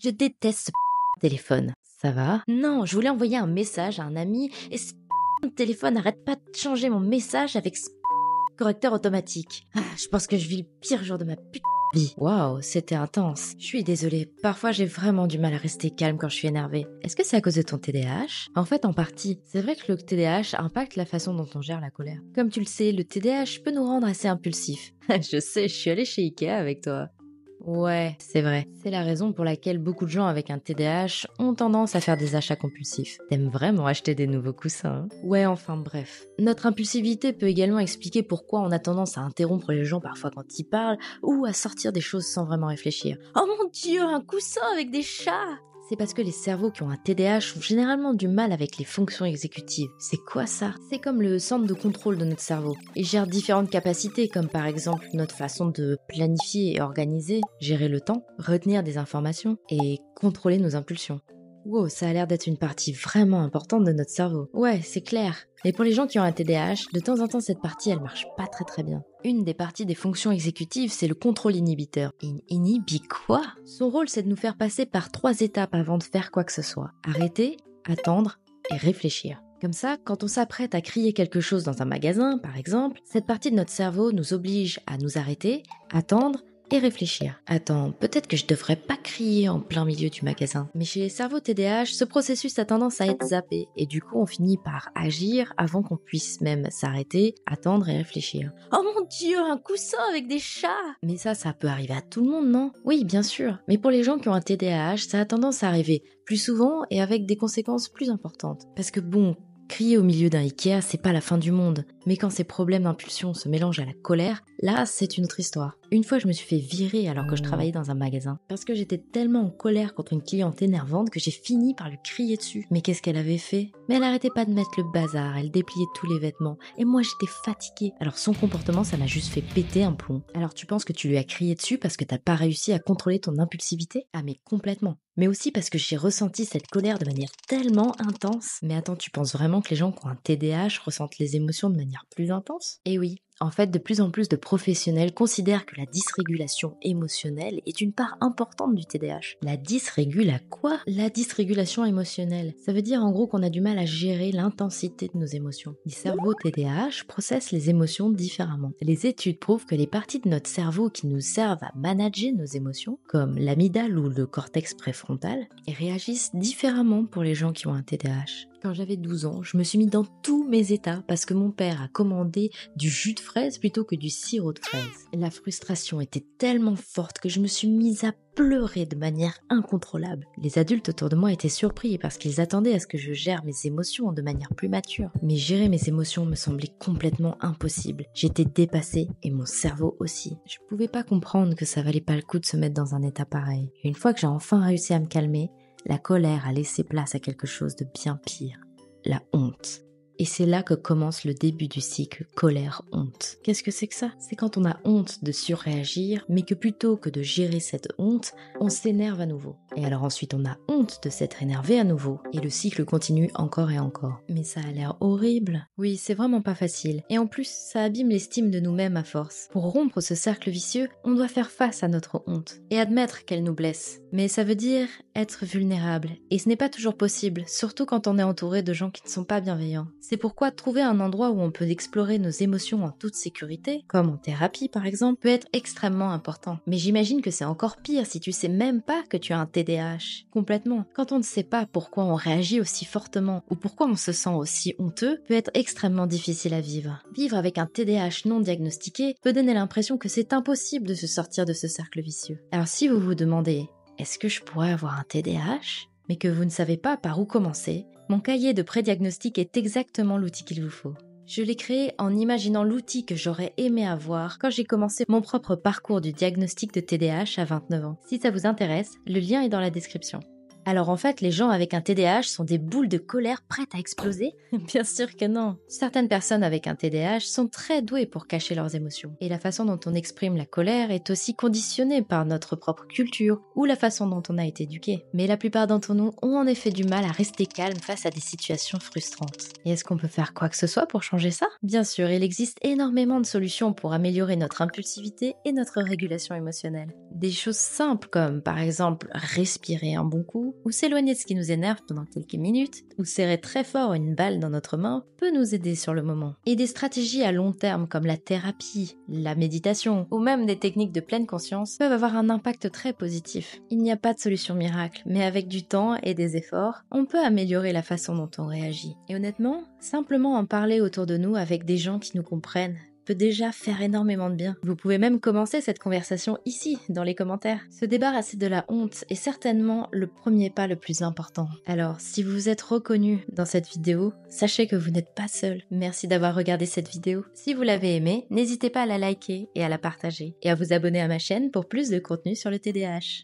Je déteste ce téléphone. Ça va? Non, je voulais envoyer un message à un ami et ce téléphone n'arrête pas de changer mon message avec ce correcteur automatique. Je pense que je vis le pire jour de ma vie. Waouh, c'était intense. Je suis désolée, parfois j'ai vraiment du mal à rester calme quand je suis énervée. Est-ce que c'est à cause de ton TDAH? En fait, en partie. C'est vrai que le TDAH impacte la façon dont on gère la colère. Comme tu le sais, le TDAH peut nous rendre assez impulsifs. Je sais, je suis allée chez Ikea avec toi. Ouais, c'est vrai. C'est la raison pour laquelle beaucoup de gens avec un TDAH ont tendance à faire des achats compulsifs. T'aimes vraiment acheter des nouveaux coussins, hein? Ouais, enfin bref. Notre impulsivité peut également expliquer pourquoi on a tendance à interrompre les gens parfois quand ils parlent ou à sortir des choses sans vraiment réfléchir. Oh mon Dieu, un coussin avec des chats! C'est parce que les cerveaux qui ont un TDAH ont généralement du mal avec les fonctions exécutives. C'est quoi ça? C'est comme le centre de contrôle de notre cerveau. Il gère différentes capacités comme par exemple notre façon de planifier et organiser, gérer le temps, retenir des informations et contrôler nos impulsions. Wow, ça a l'air d'être une partie vraiment importante de notre cerveau. Ouais, c'est clair. Mais pour les gens qui ont un TDAH, de temps en temps cette partie elle marche pas très bien. Une des parties des fonctions exécutives, c'est le contrôle inhibiteur. Inhibit quoi? Son rôle c'est de nous faire passer par 3 étapes avant de faire quoi que ce soit. Arrêter, attendre et réfléchir. Comme ça, quand on s'apprête à crier quelque chose dans un magasin, par exemple, cette partie de notre cerveau nous oblige à nous arrêter, attendre et réfléchir. Attends, peut-être que je devrais pas crier en plein milieu du magasin. Mais chez les cerveaux TDAH, ce processus a tendance à être zappé et du coup on finit par agir avant qu'on puisse même s'arrêter, attendre et réfléchir. Oh mon Dieu, un coussin avec des chats! Mais ça peut arriver à tout le monde, non? Oui, bien sûr. Mais pour les gens qui ont un TDAH, ça a tendance à arriver plus souvent et avec des conséquences plus importantes. Parce que bon, crier au milieu d'un Ikea, c'est pas la fin du monde. Mais quand ces problèmes d'impulsion se mélangent à la colère, là, c'est une autre histoire. Une fois, je me suis fait virer alors que je travaillais dans un magasin. Parce que j'étais tellement en colère contre une cliente énervante que j'ai fini par lui crier dessus. Mais qu'est-ce qu'elle avait fait? Mais elle arrêtait pas de mettre le bazar, elle dépliait tous les vêtements. Et moi, j'étais fatiguée. Alors son comportement, ça m'a juste fait péter un plomb. Alors tu penses que tu lui as crié dessus parce que t'as pas réussi à contrôler ton impulsivité? Ah mais complètement. Mais aussi parce que j'ai ressenti cette colère de manière tellement intense. Mais attends, tu penses vraiment que les gens qui ont un TDAH ressentent les émotions de manière plus intense? Eh oui. En fait, de plus en plus de professionnels considèrent que la dysrégulation émotionnelle est une part importante du TDAH. La dysrégule à quoi? La dysrégulation émotionnelle. Ça veut dire en gros qu'on a du mal à gérer l'intensité de nos émotions. Les cerveaux TDAH processent les émotions différemment. Les études prouvent que les parties de notre cerveau qui nous servent à manager nos émotions, comme l'amygdale ou le cortex préfrontal, réagissent différemment pour les gens qui ont un TDAH. Quand j'avais 12 ans, je me suis mis dans tous mes états parce que mon père a commandé du jus de fraise plutôt que du sirop de fraise. La frustration était tellement forte que je me suis mise à pleurer de manière incontrôlable. Les adultes autour de moi étaient surpris parce qu'ils attendaient à ce que je gère mes émotions de manière plus mature. Mais gérer mes émotions me semblait complètement impossible. J'étais dépassée et mon cerveau aussi. Je pouvais pas comprendre que ça valait pas le coup de se mettre dans un état pareil. Et une fois que j'ai enfin réussi à me calmer, la colère a laissé place à quelque chose de bien pire, la honte. Et c'est là que commence le début du cycle colère-honte. Qu'est-ce que c'est que ça? C'est quand on a honte de surréagir, mais que plutôt que de gérer cette honte, on s'énerve à nouveau. Et alors ensuite on a honte de s'être énervé à nouveau, et le cycle continue encore et encore. Mais ça a l'air horrible. Oui, c'est vraiment pas facile. Et en plus, ça abîme l'estime de nous-mêmes à force. Pour rompre ce cercle vicieux, on doit faire face à notre honte, et admettre qu'elle nous blesse. Mais ça veut dire être vulnérable, et ce n'est pas toujours possible, surtout quand on est entouré de gens qui ne sont pas bienveillants. C'est pourquoi trouver un endroit où on peut explorer nos émotions en toute sécurité, comme en thérapie par exemple, peut être extrêmement important. Mais j'imagine que c'est encore pire si tu sais même pas que tu as un TDAH. Complètement. Quand on ne sait pas pourquoi on réagit aussi fortement ou pourquoi on se sent aussi honteux, peut être extrêmement difficile à vivre. Vivre avec un TDAH non diagnostiqué peut donner l'impression que c'est impossible de se sortir de ce cercle vicieux. Alors si vous vous demandez « Est-ce que je pourrais avoir un TDAH ?» mais que vous ne savez pas par où commencer, mon cahier de pré-diagnostic est exactement l'outil qu'il vous faut. Je l'ai créé en imaginant l'outil que j'aurais aimé avoir quand j'ai commencé mon propre parcours du diagnostic de TDAH à 29 ans. Si ça vous intéresse, le lien est dans la description. Alors en fait, les gens avec un TDAH sont des boules de colère prêtes à exploser? Bien sûr que non. Certaines personnes avec un TDAH sont très douées pour cacher leurs émotions. Et la façon dont on exprime la colère est aussi conditionnée par notre propre culture ou la façon dont on a été éduqué. Mais la plupart d'entre nous ont en effet du mal à rester calme face à des situations frustrantes. Et est-ce qu'on peut faire quoi que ce soit pour changer ça? Bien sûr, il existe énormément de solutions pour améliorer notre impulsivité et notre régulation émotionnelle. Des choses simples comme par exemple respirer un bon coup, ou s'éloigner de ce qui nous énerve pendant quelques minutes, ou serrer très fort une balle dans notre main peut nous aider sur le moment. Et des stratégies à long terme comme la thérapie, la méditation, ou même des techniques de pleine conscience peuvent avoir un impact très positif. Il n'y a pas de solution miracle, mais avec du temps et des efforts, on peut améliorer la façon dont on réagit. Et honnêtement, simplement en parler autour de nous avec des gens qui nous comprennent peut déjà faire énormément de bien. Vous pouvez même commencer cette conversation ici, dans les commentaires. Se débarrasser de la honte est certainement le premier pas le plus important. Alors, si vous vous êtes reconnu dans cette vidéo, sachez que vous n'êtes pas seul. Merci d'avoir regardé cette vidéo. Si vous l'avez aimée, n'hésitez pas à la liker et à la partager, et à vous abonner à ma chaîne pour plus de contenu sur le TDAH.